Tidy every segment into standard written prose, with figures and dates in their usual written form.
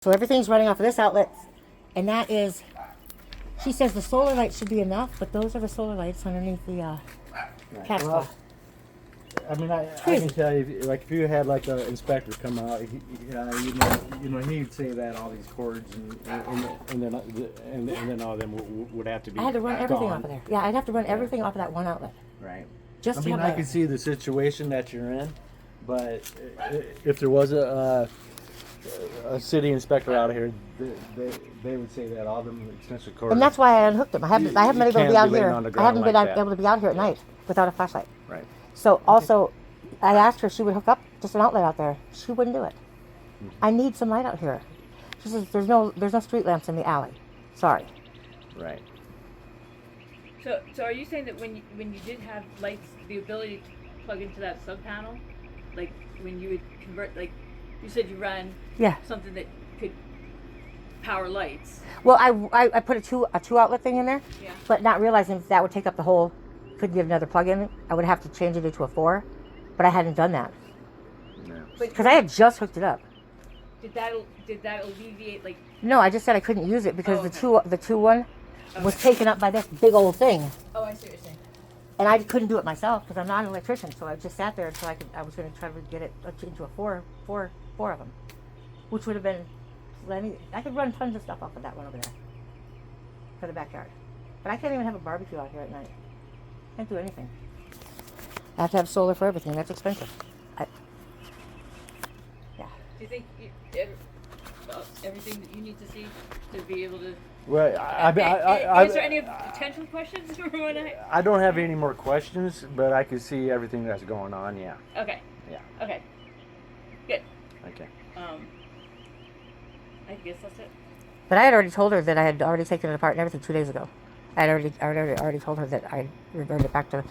So everything's running off of this outlet, and that is, she says the solar lights should be enough, but those are the solar lights underneath the catch Well, cloth. I mean, I can tell you, like, if you had like an inspector come out, he'd say that all these cords and then all of them would have to be. I had to run everything gone. off of there. Yeah, I'd have to run everything off of that one outlet. Right. Just I to mean, have I my- can see the situation that you're in, but if there was a city inspector out here, they would say that all them extension cords. And that's why I unhooked them. I haven't been able to can't be out be laying here. on the I ground haven't been like that. able to be out here at night without a flashlight. Right. So also, I asked her if she would hook up just an outlet out there. She wouldn't do it. I need some light out here. She says there's no street lamps in the alley. Sorry. Right. So are you saying that when you did have lights, the ability to plug into that sub panel, like when you would convert, like you said, you ran Yeah. something that could power lights. Well, I put a two outlet thing in there, Yeah. but not realizing that would take up the whole. Couldn't get another plug in. I would have to change it into a 4, but I hadn't done that Yeah. because I had just hooked it up. Did that alleviate like? No, I just said I couldn't use it because Oh, the two one was taken up by this big old thing, Oh, I see what you're saying. and I couldn't do it myself because I'm not an electrician. So I just sat there until I was going to try to get it into a four of them, which would have been plenty. I could run tons of stuff off of that one over there for the backyard, but I can't even have a barbecue out here at night. Can't do anything. I have to have solar for everything. That's expensive. Yeah. Do you think everything that you need to see to be able to? Well, Is there any potential questions or what? I don't have any more questions, but I can see everything that's going on. Yeah. Okay. Yeah. Okay. Good. Okay. I guess that's it. But I had already told her that I had already taken it apart and everything 2 days ago. I had already told her that I reverted it back to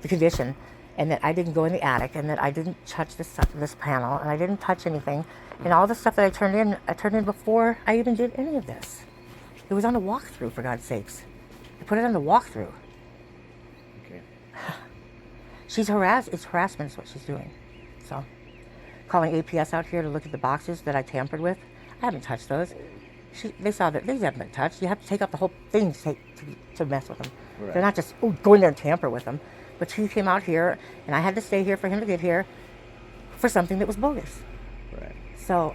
the condition, and that I didn't go in the attic, and that I didn't touch this panel, and I didn't touch anything, and all the stuff that I turned in before I even did any of this. It was on the walkthrough, for God's sakes. I put it on the walkthrough. Okay. She's harassed. It's harassment is what she's doing. So, calling APS out here to look at the boxes that I tampered with. I haven't touched those. They saw that these haven't been touched. You have to take out the whole thing to mess with them. Right. They're not just go in there and tamper with them. But she came out here, and I had to stay here for him to get here for something that was bogus. Right. So,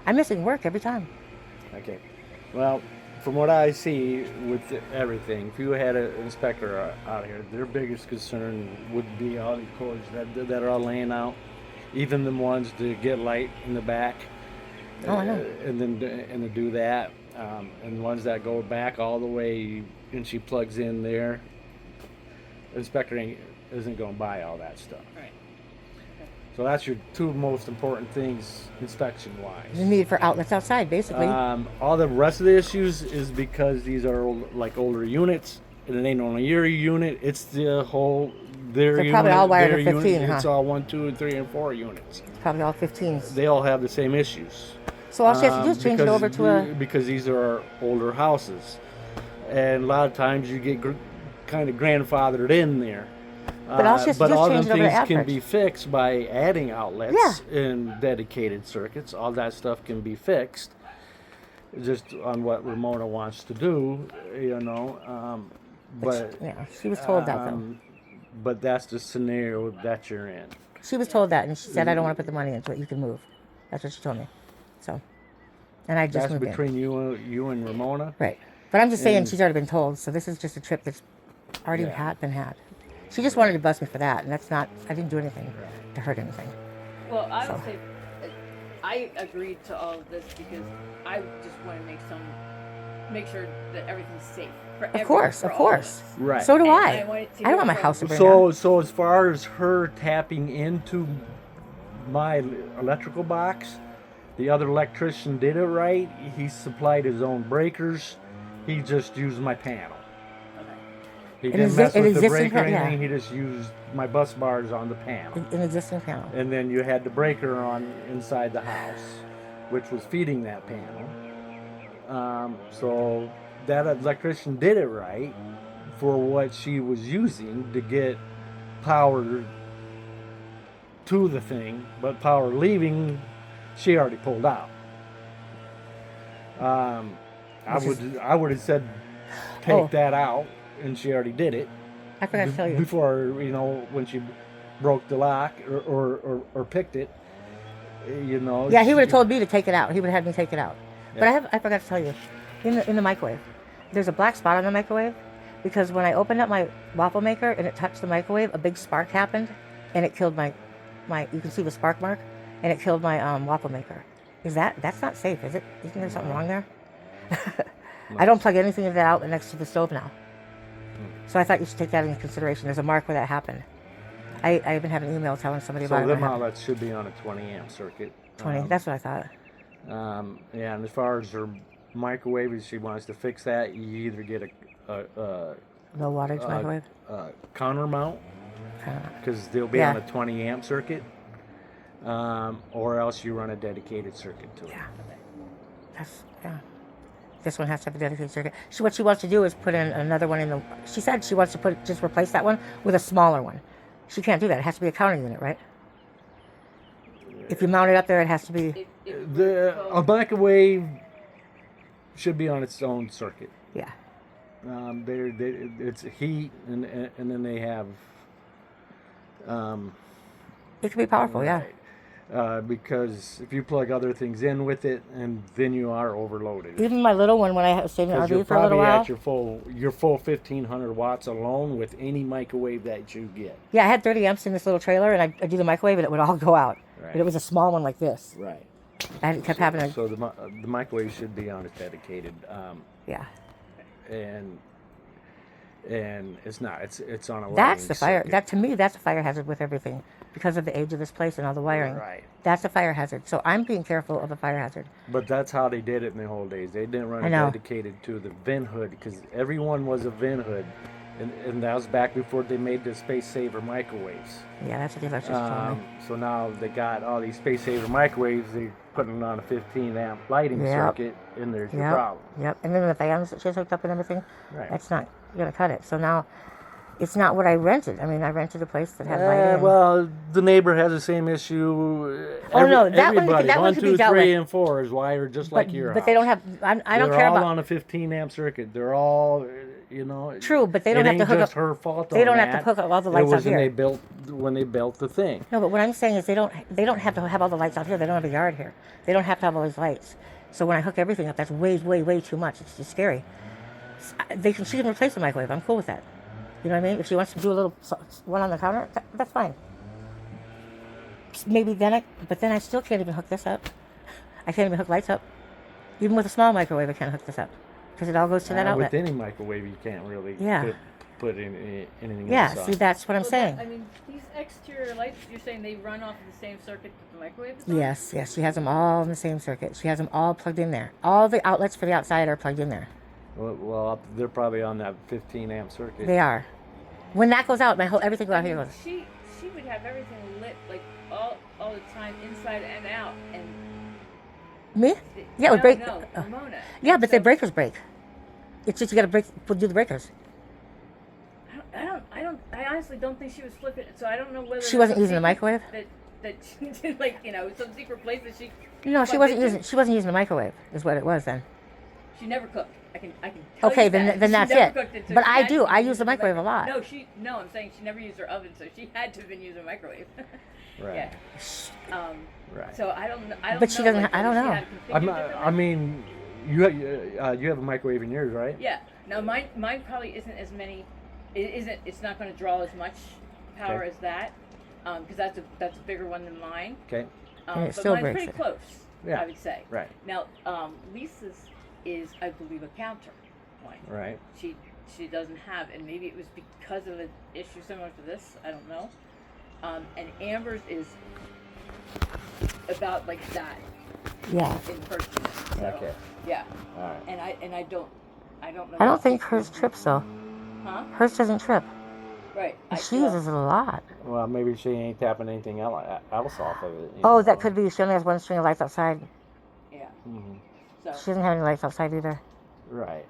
I'm missing work every time. Okay. Well, from what I see with everything, if you had an inspector out here, their biggest concern would be all the cords that are all laying out, even the ones to get light in the back. Oh, I know. And to do that, and the ones that go back all the way, and she plugs in there. Inspector isn't going to buy all that stuff. Right. So that's your two most important things inspection-wise. The need for outlets outside, basically. All the rest of the issues is because these are older units, and it ain't only your unit. It's the whole their They're unit. probably all wired their to 15, unit. huh? It's all 1, 2, 3, and 4 units. Probably all 15s. They all have the same issues. So all she has to do is change it over to a... because these are older houses, and a lot of times you get kind of grandfathered in there. But all she has to but do is all change them it over to things can average. be fixed by adding outlets and dedicated circuits. All that stuff can be fixed, just on what Ramona wants to do, But Yeah, she was told that, though. But that's the scenario that you're in. She was told that, and she said, I don't want to put the money into it. You can move. That's what she told me. So, and I just That's moved between you and Ramona. Right. But I'm just saying And- she's already been told, so this is just a trip that's already Yeah. been had. She just wanted to bust me for that, and that's not, I didn't do anything to hurt anything. Well, I would So. say I agreed to all of this because I just want to make sure that everything's safe for Of course, of course. Right. So do And I. I want it to I don't go want my from- house to burn down. So as far as her tapping into my electrical box, the other electrician did it right. He supplied his own breakers. He just used my panel. He An didn't mess an with the existing breaker or yeah. anything. He just used my bus bars on the panel. An existing panel. And then you had the breaker on inside the house, which was feeding that panel. So that electrician did it right for what she was using to get power to the thing, but power leaving, she already pulled out. I would have said take Oh. that out, and she already did it I forgot to tell you. before, when she broke the lock or picked it. Yeah, he would have told me to take it out. He would have had me take it out. But Yeah. I forgot to tell you, in the microwave, there's a black spot on the microwave because when I opened up my waffle maker and it touched the microwave, a big spark happened, and it killed my you can see the spark mark, and it killed my waffle maker. That's not safe, is it? Isn't there something wrong there? I don't plug anything of that out next to the stove now. So I thought you should take that into consideration. There's a mark where that happened. I even had an email telling somebody So about them it. outlets should be on a 20 amp circuit. 20. That's what I thought. Yeah, and as far as her microwave, if she wants to fix that, you either get a Low wattage microwave. counter mount, Kinda. because they'll be on Yeah. a 20 amp circuit, or else you run a dedicated circuit to it. Yeah. Yeah. This one has to have a dedicated circuit. What she wants to do is put in another one in the. She said she wants to just replace that one with a smaller one. She can't do that. It has to be a counter unit, right? If you mount it up there, it has to be. A microwave should be on its own circuit. Yeah. It's heat, and then they have. It can be powerful, yeah. Because if you plug other things in with it, and then you are overloaded. Even my little one, when I stayed in Because you're RV for a little probably while. at your full 1500 watts alone with any microwave that you get. Yeah, I had 30 amps in this little trailer, and I do the microwave, and it would all go out. Right. But it was a small one like this. Right. And it kept happening. So the microwave should be on its dedicated, Yeah. and it's not. It's on a. That's the wiring fire. circuit. That to me, that's a fire hazard with everything because of the age of this place and all the wiring. Right. That's a fire hazard. So I'm being careful of a fire hazard. But that's how they did it in the whole days. They didn't run I it know. dedicated to the VIN hood, because everyone was a VIN hood, and that was back before they made the Space Saver microwaves. Yeah, that's what the electrician told me. So now they got all these Space Saver microwaves. They're putting it on a 15 amp lighting Yep. circuit, and there's your Yep. problem. Yep. And then the fans that she's hooked up and everything, Right. that's not going to cut it. So now it's not what I rented. I mean, I rented a place that had lighting. Well, the neighbor has the same issue. Oh, no, that one- everybody, that one 1, could be 2, dealt 3, with. and 4 is wired just but, like your but they don't house. have, I don't They're care all about. on a 15 amp circuit. They're all, True, but they don't it have to ain't hook just up. her fault. They on don't have that. to hook up all the lights it out was here. when they built the thing. No, but what I'm saying is they don't have to have all the lights out here. They don't have a yard here. They don't have to have all these lights. So when I hook everything up, that's way, way, way too much. It's just scary. She can replace the microwave. I'm cool with that. You know what I mean? If she wants to do a little one on the counter, that's fine. Maybe but then I still can't even hook this up. I can't even hook lights up. Even with a small microwave, I can't hook this up because it all goes to that outlet. With any microwave, you can't really Yeah. put in anything Yeah, else on. see, that's what I'm saying. I mean, these exterior lights, you're saying they run off of the same circuit that the microwave is on? Yes, she has them all in the same circuit. She has them all plugged in there. All the outlets for the outside are plugged in there. Well, they're probably on that 15 amp circuit. They are. When that goes out, everything out here goes. She would have everything lit like all the time, inside and out, and Me? Yeah, it would break. No, Ramona. Yeah, but the So- breakers break. It's just you got to do the breakers. I honestly don't think she was flipping. So I don't know whether She wasn't there's using the some secret microwave? That she did, like, some secret place that she. No, she plugged wasn't into. using. She wasn't using the microwave. Is what it was then. She never cooked. I can tell Okay, you then that. then She that's never it. cooked so But she I had do. to I use use the microwave a lot. No, I'm saying she never used her oven, so she had to have been using a microwave. Right. Yeah. Right. So I don't. I don't. But she know, doesn't- like, I don't whether she know. had it configured I differently. mean, you have a microwave in yours, right? Yeah. Now mine probably isn't as many. It's not going to draw as much power Okay. as that, because that's a bigger one than mine. Okay. And it But still mine's breaks pretty it. close. Yeah. I would say. Right. Now Lisa's is, I believe, a counter one. Right. She doesn't have, and maybe it was because of an issue similar to this. I don't know. And Amber's is about like that Yeah. in person. So, Okay. Yeah. All right. And I don't know. I don't what think she- hers trips though. Huh? Hers doesn't trip. Right. She uses it a lot. Well, maybe she ain't tapping anything else off of it. Oh, that could be. She only has one string of lights outside. Yeah. Mhm. So. She doesn't have any lights outside either. Right.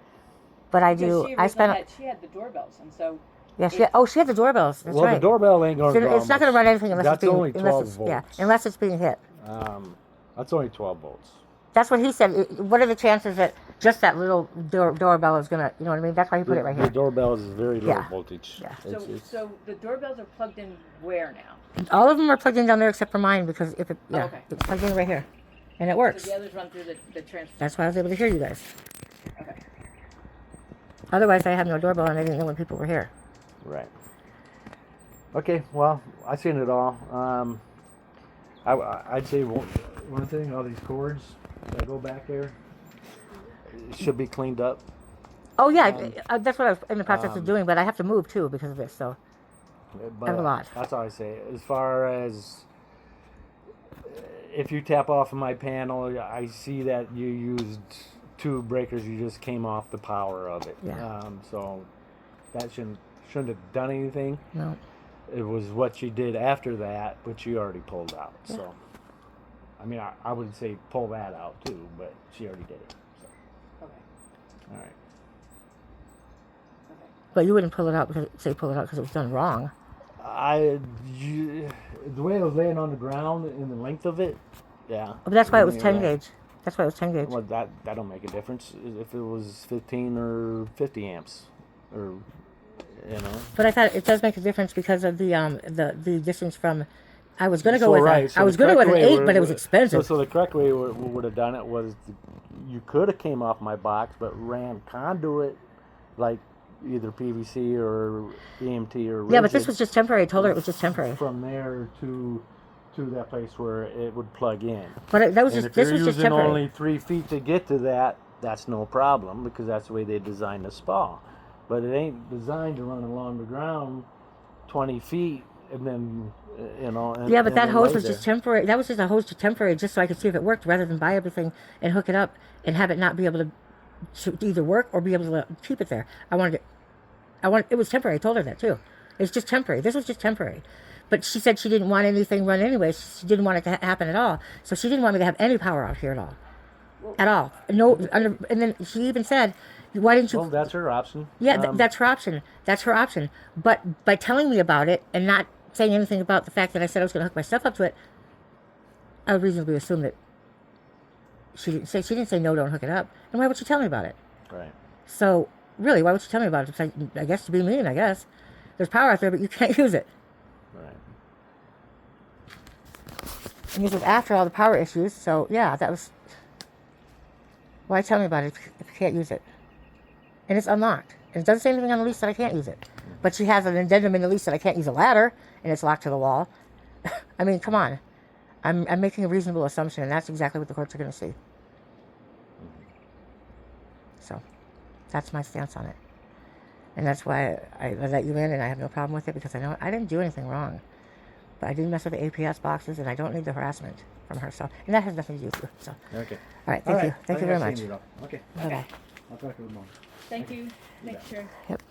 But I Because do. she I spent. originally she had the doorbells, and so Yeah. she had the doorbells. That's Well, right. the doorbell ain't going So to. it's not going to run anything unless That's it's being only 12 unless it's, volts. yeah, unless it's being hit. That's only 12 volts. That's what he said. What are the chances that just that little doorbell is gonna, you know what I mean? That's why he put it right The here. doorbell is very low Yeah. voltage. Yeah. So the doorbells are plugged in where now? All of them are plugged in down there except for mine because if it, yeah, okay. it's plugged in right here, and it So works. the others run through the transfer. That's why I was able to hear you guys. Okay. Otherwise, I had no doorbell and I didn't know when people were here. Right. Okay, well, I seen it all. I'd say one thing, all these cords that go back there should be cleaned up. Oh yeah, that's what I was in the process of doing, but I have to move too because of this. So But a lot. That's all I say. As far as if you tap off of my panel, I see that you used 2 breakers. You just came off the power of it. Yeah. So that shouldn't have done anything. no, It was what she did after that, but she already pulled out. Yeah. So, I mean, I would say pull that out too, but she already did it. So, Okay. all right. Okay. but you wouldn't pull it out because it was done wrong. The way it was laying on the ground and the length of it, yeah. But that's why it was Yeah, 10 right. gauge. That's why it was 10 gauge. Well, that don't make a difference if it was 15 or 50 amps, or you know. But I thought it does make a difference because of the distance from. I was gonna go So, with right, I was gonna go with an 8, but it was expensive. So the correct way would have done it was you could have came off my box, but ran conduit like either PVC or EMT or Yeah, but this rigid was just temporary. I told her it was just temporary. from there to that place where it would plug in. But that was And just if this you're was just using temporary. only 3 feet to get to that, that's no problem because that's the way they designed the spa. But it ain't designed to run along the ground 20 feet and then, you know. And, Yeah, but and that then hose lay was there. just temporary. That was just a hose to temporary, just so I could see if it worked, rather than buy everything and hook it up and have it not be able to either work or be able to keep it there. It was temporary. I told her that too. It's just temporary. This was just temporary. But she said she didn't want anything run anyway. She didn't want it to happen at all. So she didn't want me to have any power out here at all. At all. No. And then she even said, "Why didn't you?" Well, that's her option. Yeah, that's her option. That's her option. But by telling me about it and not saying anything about the fact that I said I was going to hook my stuff up to it, I would reasonably assume that she didn't say no, don't hook it up. And why would she tell me about it? Right. So really, why would she tell me about it? Because I guess to be mean. I guess there's power out there, but you can't use it. Right. And this was after all the power issues. So yeah, that was. Why tell me about it if you can't use it? And it's unlocked. And it doesn't say anything on the lease that I can't use it. But she has an addendum in the lease that I can't use a ladder, and it's locked to the wall. I mean, come on. I'm making a reasonable assumption, and that's exactly what the courts are going to see. So, that's my stance on it. And that's why I let you in, and I have no problem with it, because I know I didn't do anything wrong. But I didn't mess with the APS boxes, and I don't need the harassment from her. So, and that has nothing to do with you. So, Okay. all right, thank you. Thank you very much. Okay. Okay. I'll talk to you tomorrow. Thank you. Thanks, Sharon. Yep.